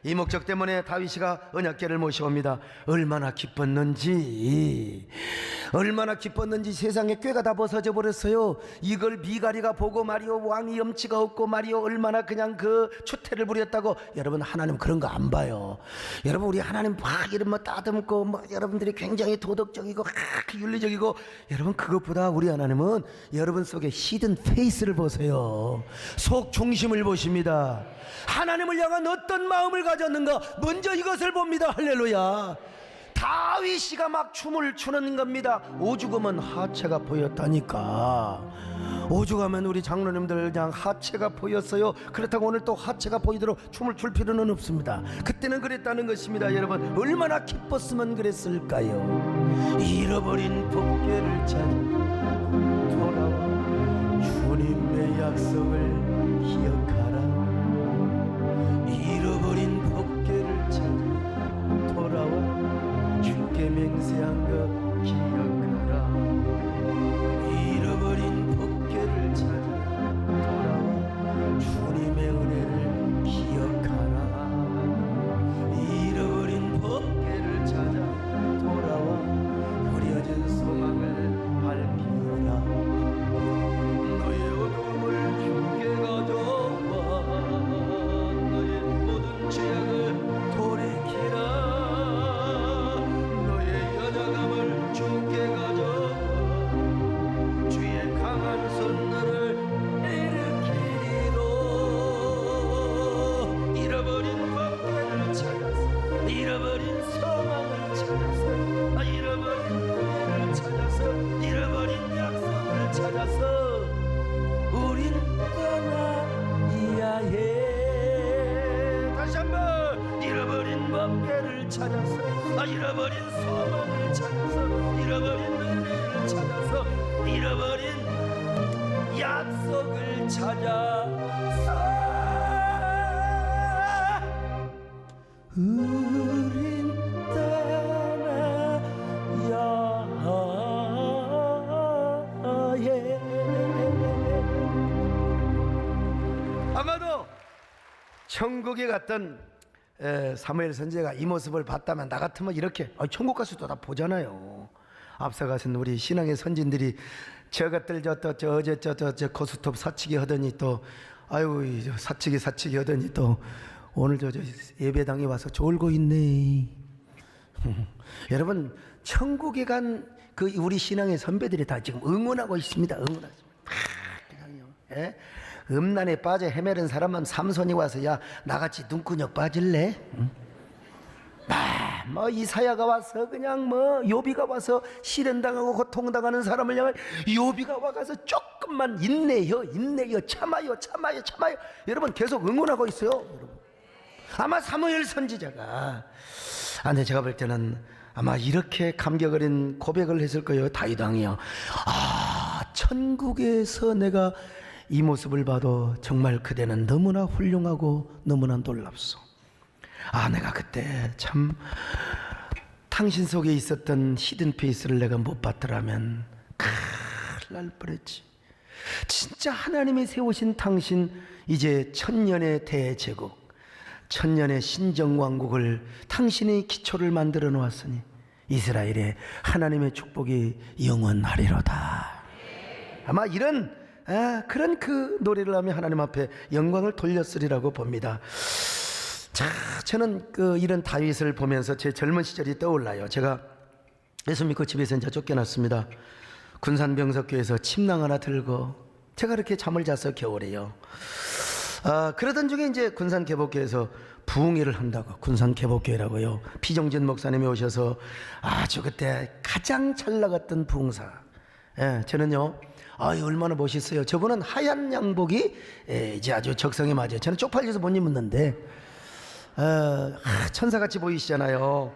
Speaker 2: 이 목적 때문에 다윗이가 언약궤를 모셔옵니다. 얼마나 기뻤는지 세상에 꾀가 다 벗어져 버렸어요. 이걸 미가리가 보고 말이요, 왕이 염치가 없고 말이요, 얼마나 그냥 그 추태를 부렸다고. 여러분 하나님 그런 거 안 봐요. 여러분 우리 하나님 막 이런 뭐 따듬고 뭐 여러분들이 굉장히 도덕적이고 윤리적이고, 여러분 그것보다 우리 하나님은 여러분 속에 히든 페이스를 보세요. 속 중심을 보십니다. 하나님을 향한 어떤 마음을 가졌는가 먼저 이것을 봅니다. 할렐루야. 다윗이가 막 춤을 추는 겁니다. 오죽하면 하체가 보였다니까. 오죽하면 우리 장로님들 그냥 하체가 보였어요. 그렇다고 오늘 또 하체가 보이도록 춤을 출 필요는 없습니다. 그때는 그랬다는 것입니다. 여러분 얼마나 기뻤으면 그랬을까요? 잃어버린 법궤를 찾아 돌아와 주님의 약속을 기억하라. 잃어버린 법궤를 찾아 돌아와 주께 맹세한 것 기억하라. 잃어버린 법궤를 찾아 돌아와 주님의 은혜를 기억하라. 잃어버린 법궤를 찾아 돌아와 버려진 소망을 밝히라. 너의 어둠을 주께 가져와 너의 모든 죄악을 돌이키라. 주께 가져와 주의 강한 손들을 일으키리로. 잃어버린 법궤를 찾아서 잃어버린 소망을 찾아서 잃어버린 은혜를 찾아서 잃어버린 약속을 찾아서 우린 떠나야 해. 다시 한번 잃어버린 법궤를 찾아서 잃어버린 소망을 찾아서 잃어버린 은혜를 찾아서 잃어버린 약속을 찾아서 우린 떠나야 해. 아마도 천국에 갔던 사무엘 선지자가 이 모습을 봤다면 나 같으면 이렇게, 천국 가서도 다 보잖아요. 앞서가신 우리 신앙의 선진들이 저것들 어제 저 고스톱 사치기 하더니 또 아유 사치기 하더니 또 오늘 저 예배당에 와서 졸고 있네. 여러분 천국에 간 그 우리 신앙의 선배들이 다 지금 응원하고 있습니다. 응원하고 있습니다. 음란에 빠져 헤매는 사람은 삼손이 와서 야 나같이 눈구녕 빠질래? 응? 뭐 이사야가 와서 그냥 뭐 요비가 와서 시련당하고 고통당하는 사람을 향해 요비가 와가서 조금만 인내요 참아요. 여러분 계속 응원하고 있어요. 여러분. 아마 사무엘 선지자가 근데 제가 볼 때는 아마 이렇게 감격 어린 고백을 했을 거예요. 다윗 왕이요. 천국에서 내가 이 모습을 봐도 정말 그대는 너무나 훌륭하고 너무나 놀랍소. 내가 그때 참 당신 속에 있었던 히든 페이스를 내가 못 봤더라면 큰일 날 뻔했지. 진짜 하나님이 세우신 당신 이제 천년의 대제국, 천년의 신정왕국을 당신이 기초를 만들어 놓았으니 이스라엘의 하나님의 축복이 영원하리로다. 아마 이런 그런 그 노래를 하며 하나님 앞에 영광을 돌렸으리라고 봅니다. 자, 저는 이런 다윗을 보면서 제 젊은 시절이 떠올라요. 제가 예수 믿고 집에서 이제 쫓겨났습니다. 군산병석교에서 침낭 하나 들고 제가 이렇게 잠을 자서 겨울에요. 그러던 중에 이제 군산개복교에서 부흥회를 한다고, 군산개복교회라고요. 피정진 목사님이 오셔서 아주 그때 가장 잘 나갔던 부흥사. 저는요, 얼마나 멋있어요. 저분은 하얀 양복이 이제 아주 적성에 맞아요. 저는 쪽팔려서 못 입었는데 천사같이 보이시잖아요.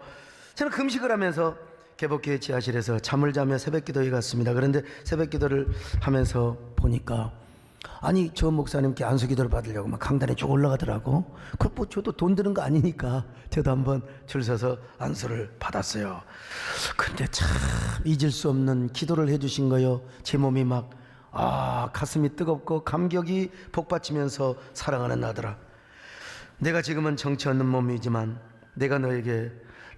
Speaker 2: 저는 금식을 하면서 개복교회 지하실에서 잠을 자며 새벽기도에 갔습니다. 그런데 새벽기도를 하면서 보니까 아니 저 목사님께 안수기도를 받으려고 막 강단에 쭉 올라가더라고. 뭐 저도 돈 드는 거 아니니까 저도 한번 줄 서서 안수를 받았어요. 근데 참 잊을 수 없는 기도를 해주신 거요. 제 몸이 막 가슴이 뜨겁고 감격이 복받치면서 사랑하는 나더라. 내가 지금은 정치 없는 몸이지만 내가 너에게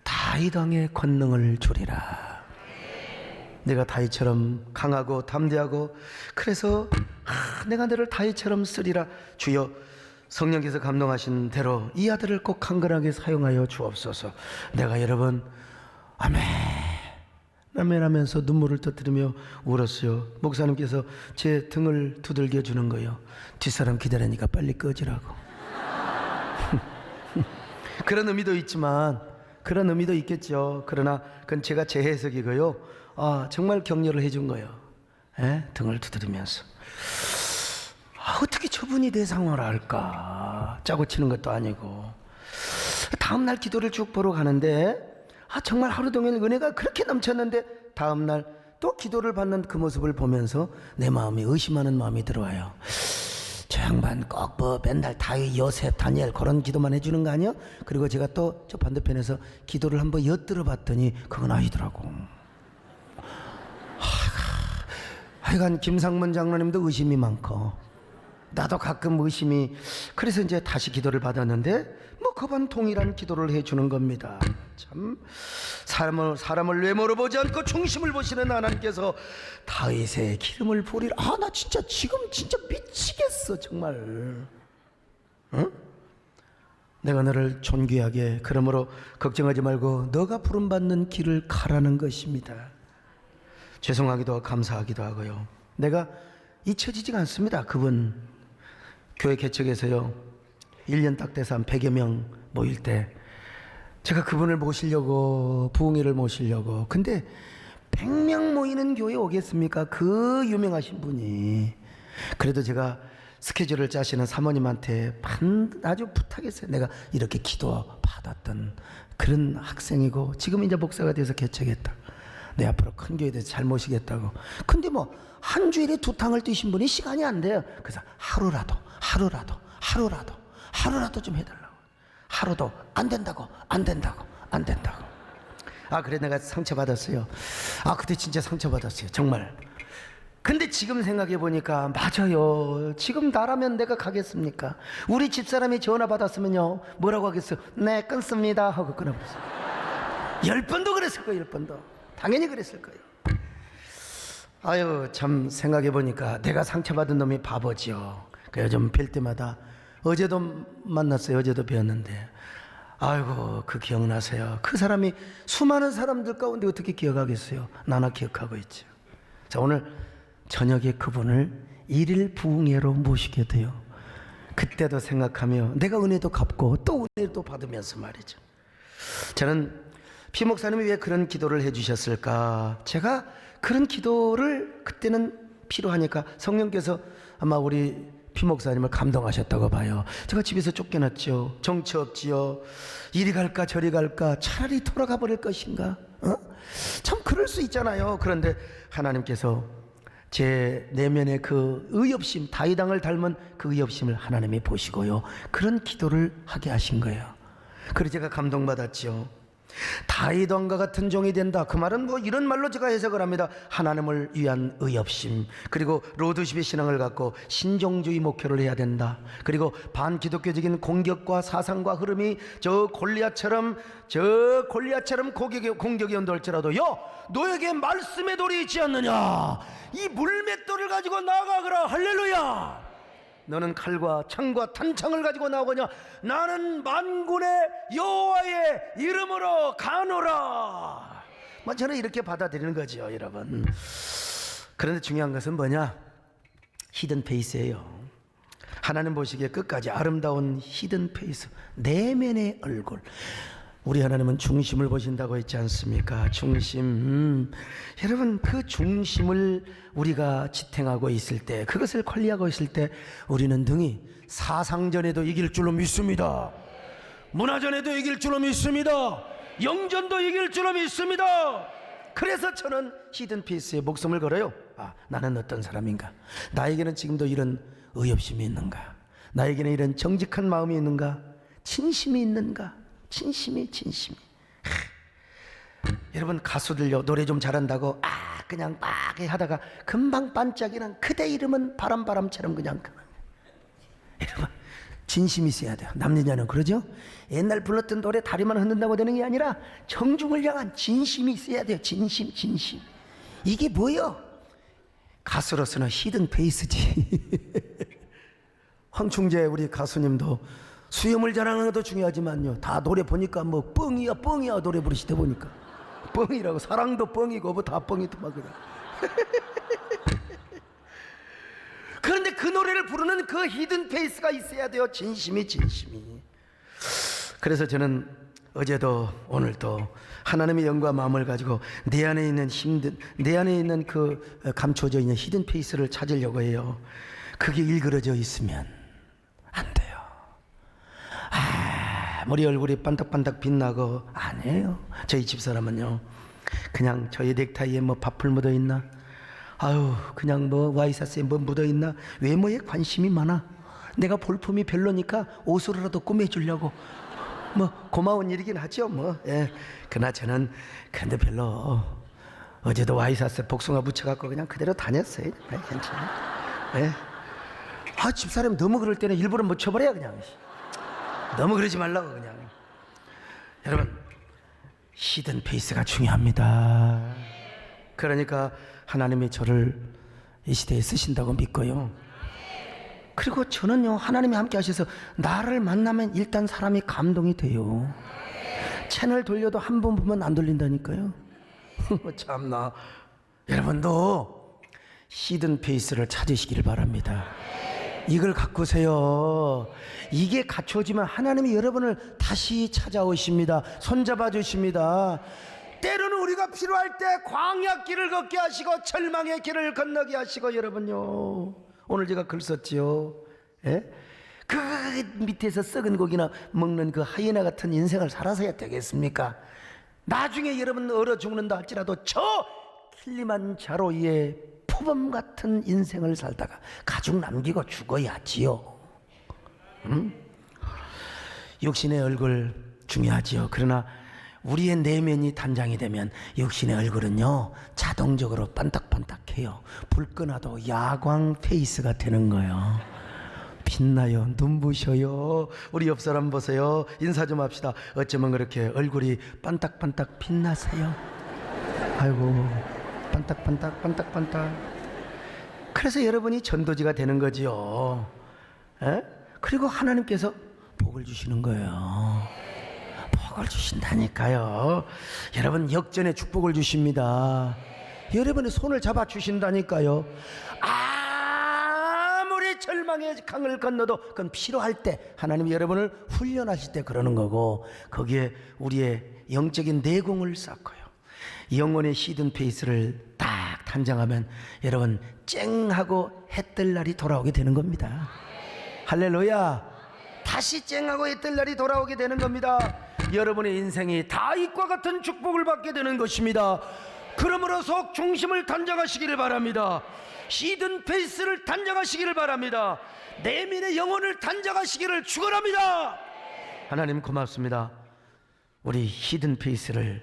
Speaker 2: 다윗 왕의 권능을 주리라. 내가 다윗처럼 강하고 담대하고 그래서 내가 너를 다윗처럼 쓰리라. 주여 성령께서 감동하신 대로 이 아들을 꼭 강건하게 사용하여 주옵소서. 내가 여러분 아멘 아멘 하면서 눈물을 터뜨리며 울었어요. 목사님께서 제 등을 두들겨 주는 거예요. 뒷사람 기다리니까 빨리 꺼지라고. 그런 의미도 있지만 그런 의미도 있겠죠. 그러나 그건 제가 제 해석이고요. 정말 격려를 해준 거예요. 등을 두드리면서 어떻게 저분이 내 상황을 알까. 짜고 치는 것도 아니고. 다음날 기도를 쭉 보러 가는데 정말 하루 종일 은혜가 그렇게 넘쳤는데 다음날 또 기도를 받는 그 모습을 보면서 내 마음이 의심하는 마음이 들어와요. 저 양반 꼭 맨날 다윗, 요셉, 다니엘 그런 기도만 해주는 거 아니야? 그리고 제가 또 저 반대편에서 기도를 한번 엿들어 봤더니 그건 아니더라고. 하여간 김상문 장로님도 의심이 많고 나도 가끔 의심이. 그래서 이제 다시 기도를 받았는데 그건 동일한 기도를 해주는 겁니다. 참 사람을 외모로 보지 않고 중심을 보시는 하나님께서 다윗의 기름을 부리라. 나 진짜 지금 진짜 미치겠어 정말. 응? 내가 너를 존귀하게, 그러므로 걱정하지 말고 너가 부름받는 길을 가라는 것입니다. 죄송하기도 하고 감사하기도 하고요. 내가 잊혀지지가 않습니다. 그분 교회 개척에서요 1년 딱 돼서 한 100여 명 모일 때 제가 그분을 모시려고, 부흥회를 모시려고. 근데 100명 모이는 교회에 오겠습니까? 그 유명하신 분이. 그래도 제가 스케줄을 짜시는 사모님한테 아주 부탁했어요. 내가 이렇게 기도 받았던 그런 학생이고 지금 이제 목사가 돼서 개척했다. 내 앞으로 큰 교회에 대해서 잘 모시겠다고. 근데 한 주일에 2탕을 뛰신 분이 시간이 안 돼요. 그래서 하루라도 좀 해달라고. 하루도 안 된다고. 그래 내가 상처받았어요. 그때 진짜 상처받았어요 정말. 근데 지금 생각해 보니까 맞아요. 지금 나라면 내가 가겠습니까? 우리 집사람이 전화 받았으면요 뭐라고 하겠어요? 네 끊습니다 하고 끊어버렸어요. 10번도 그랬을 거예요. 10번도 당연히 그랬을 거예요. 참 생각해 보니까 내가 상처받은 놈이 바보지요. 요즘 뵐 때마다, 어제도 만났어요. 어제도 뵈었는데 그 기억나세요? 그 사람이 수많은 사람들 가운데 어떻게 기억하겠어요? 나나 기억하고 있죠. 자, 오늘 저녁에 그분을 1일 부흥회로 모시게 돼요. 그때도 생각하며 내가 은혜도 갚고 또 은혜도 받으면서 말이죠. 저는 피 목사님이 왜 그런 기도를 해주셨을까? 제가 그런 기도를 그때는 필요하니까 성령께서 아마 우리 피 목사님을 감동하셨다고 봐요. 제가 집에서 쫓겨났죠. 정처 없지요. 이리 갈까 저리 갈까, 차라리 돌아가 버릴 것인가. 참 그럴 수 있잖아요. 그런데 하나님께서 제 내면의 그 의협심, 다윗 왕을 닮은 그 의협심을 하나님이 보시고요 그런 기도를 하게 하신 거예요. 그래서 제가 감동받았죠. 다윗 왕과 같은 종이 된다. 그 말은 뭐 이런 말로 제가 해석을 합니다. 하나님을 위한 의협심, 그리고 로드십의 신앙을 갖고 신종주의 목표를 해야 된다. 그리고 반기독교적인 공격과 사상과 흐름이 저 골리앗처럼 공격이 온다할지라도 너에게 말씀의 돌이 있지 않느냐, 이 물맷돌을 가지고 나가거라. 할렐루야. 너는 칼과 창과 탄창을 가지고 나오거냐, 나는 만군의 여호와의 이름으로 가노라. 저는 이렇게 받아들이는 거죠, 여러분. 그런데 중요한 것은 뭐냐? 히든 페이스예요. 하나님 보시기에 끝까지 아름다운 히든 페이스, 내면의 얼굴. 우리 하나님은 중심을 보신다고 했지 않습니까? 중심. 여러분, 그 중심을 우리가 지탱하고 있을 때, 그것을 관리하고 있을 때 우리는 등이 사상전에도 이길 줄로 믿습니다. 문화전에도 이길 줄로 믿습니다. 영전도 이길 줄로 믿습니다. 그래서 저는 히든 피스에 목숨을 걸어요. 나는 어떤 사람인가? 나에게는 지금도 이런 의협심이 있는가? 나에게는 이런 정직한 마음이 있는가? 진심이 있는가? 진심이. 여러분, 가수들요, 노래 좀 잘한다고 그냥 막 하다가 금방 반짝이는 그대 이름은 바람처럼 그냥 여러분, 진심이 있어야 돼요. 남녀는 그러죠? 옛날 불렀던 노래 다리만 흔든다고 되는 게 아니라 정중을 향한 진심이 있어야 돼요. 진심. 이게 뭐요? 가수로서는 히든 페이스지. 황충재 우리 가수님도 수염을 자라는 것도 중요하지만요, 다 노래 보니까 뭐 뻥이야 노래 부르시다 보니까 뻥이라고. 사랑도 뻥이고 뭐 다 뻥이더만 그냥. 그런데 그 노래를 부르는 그 히든 페이스가 있어야 돼요. 진심이. 그래서 저는 어제도 오늘도 하나님의 영과 마음을 가지고 내 안에 있는 그 감춰져 있는 히든 페이스를 찾으려고 해요. 그게 일그러져 있으면 안 돼요. 머리 얼굴이 반딱반딱 빛나고 아니에요. 저희 집사람은요, 그냥 저희 넥타이에 뭐 밥풀 묻어있나, 그냥 뭐 와이셔츠에 뭐 묻어있나, 외모에 관심이 많아. 내가 볼품이 별로니까 옷으로라도 꾸며주려고. 뭐 고마운 일이긴 하죠 뭐. 그러나 저는 근데 별로, 어제도 와이셔츠 복숭아 묻혀갖고 그냥 그대로 다녔어요. 괜찮아. 집사람이 너무 그럴 때는 일부러 묻혀버려요 그냥. 너무 그러지 말라고 그냥. 여러분, 히든 페이스가 중요합니다. 그러니까 하나님이 저를 이 시대에 쓰신다고 믿고요. 그리고 저는요, 하나님이 함께 하셔서 나를 만나면 일단 사람이 감동이 돼요. 채널 돌려도 한 번 보면 안 돌린다니까요. 참나. 여러분도 히든 페이스를 찾으시기를 바랍니다. 이걸 가꾸세요. 이게 갖춰지면 하나님이 여러분을 다시 찾아오십니다. 손잡아 주십니다. 때로는 우리가 필요할 때 광야길을 걷게 하시고 절망의 길을 건너게 하시고, 여러분요, 오늘 제가 글 썼지요. 그 밑에서 썩은 고기나 먹는 그 하이에나 같은 인생을 살아서야 되겠습니까? 나중에 여러분 얼어 죽는다 할지라도 저 킬리만자로의 표범 같은 인생을 살다가 가죽 남기고 죽어야지요. 육신의 얼굴 중요하지요. 그러나 우리의 내면이 단장이 되면 육신의 얼굴은요, 자동적으로 반딱반딱해요. 불 끄나도 야광 페이스가 되는 거예요. 빛나요. 눈부셔요. 우리 옆 사람 보세요. 인사 좀 합시다. 어쩌면 그렇게 얼굴이 반딱반딱 빛나세요? 아이고, 반딱반딱. 그래서 여러분이 전도지가 되는 거지요. 그리고 하나님께서 복을 주시는 거예요. 복을 주신다니까요. 여러분, 역전의 축복을 주십니다. 여러분의 손을 잡아 주신다니까요. 아무리 절망의 강을 건너도 그건 필요할 때, 하나님이 여러분을 훈련하실 때 그러는 거고, 거기에 우리의 영적인 내공을 쌓고요, 영혼의 히든 페이스를 딱 단장하면 여러분 쨍하고 해뜰 날이 돌아오게 되는 겁니다. 할렐루야. 다시 쨍하고 해뜰 날이 돌아오게 되는 겁니다. 여러분의 인생이 다윗과 같은 축복을 받게 되는 것입니다. 그러므로 속 중심을 단장하시기를 바랍니다. 히든 페이스를 단장하시기를 바랍니다. 내면의 영혼을 단장하시기를 축원합니다. 하나님 고맙습니다. 우리 히든 페이스를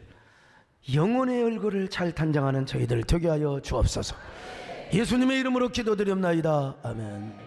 Speaker 2: 영혼의 얼굴을 잘 단장하는 저희들 되게 하여 주옵소서. 예수님의 이름으로 기도드립나이다. 아멘.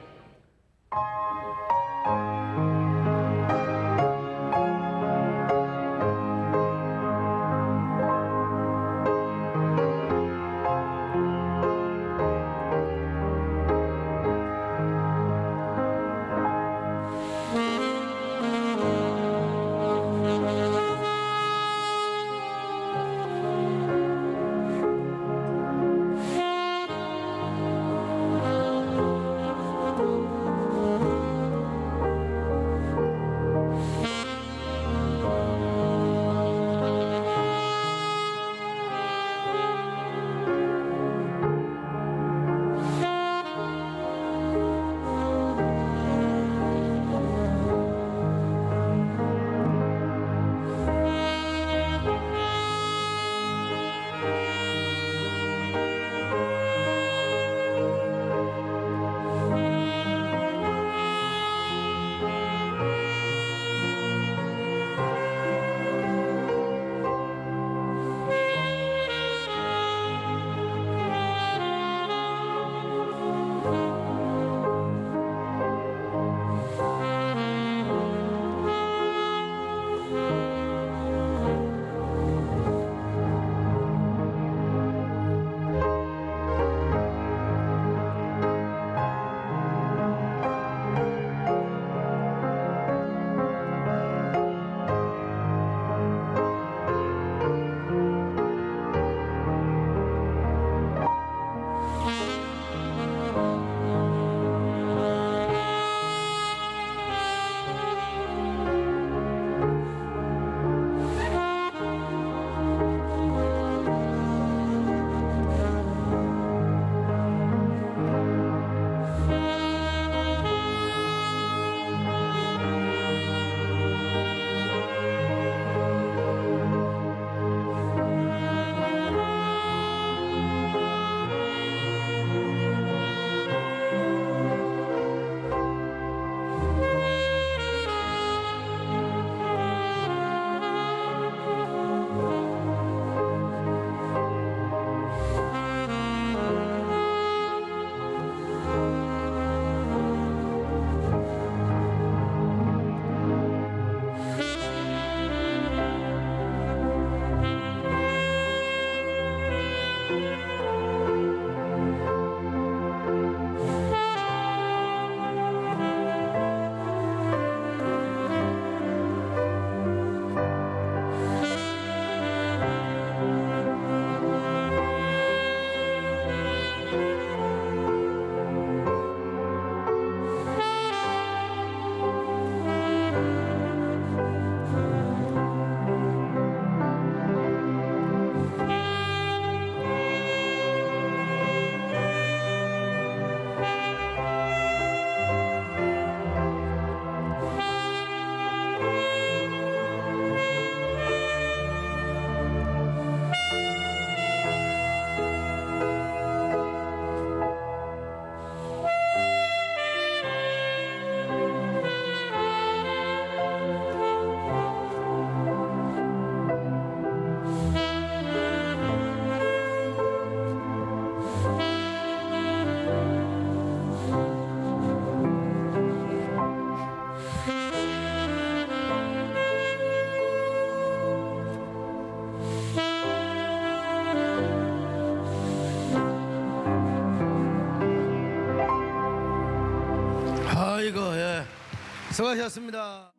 Speaker 2: 수고하셨습니다.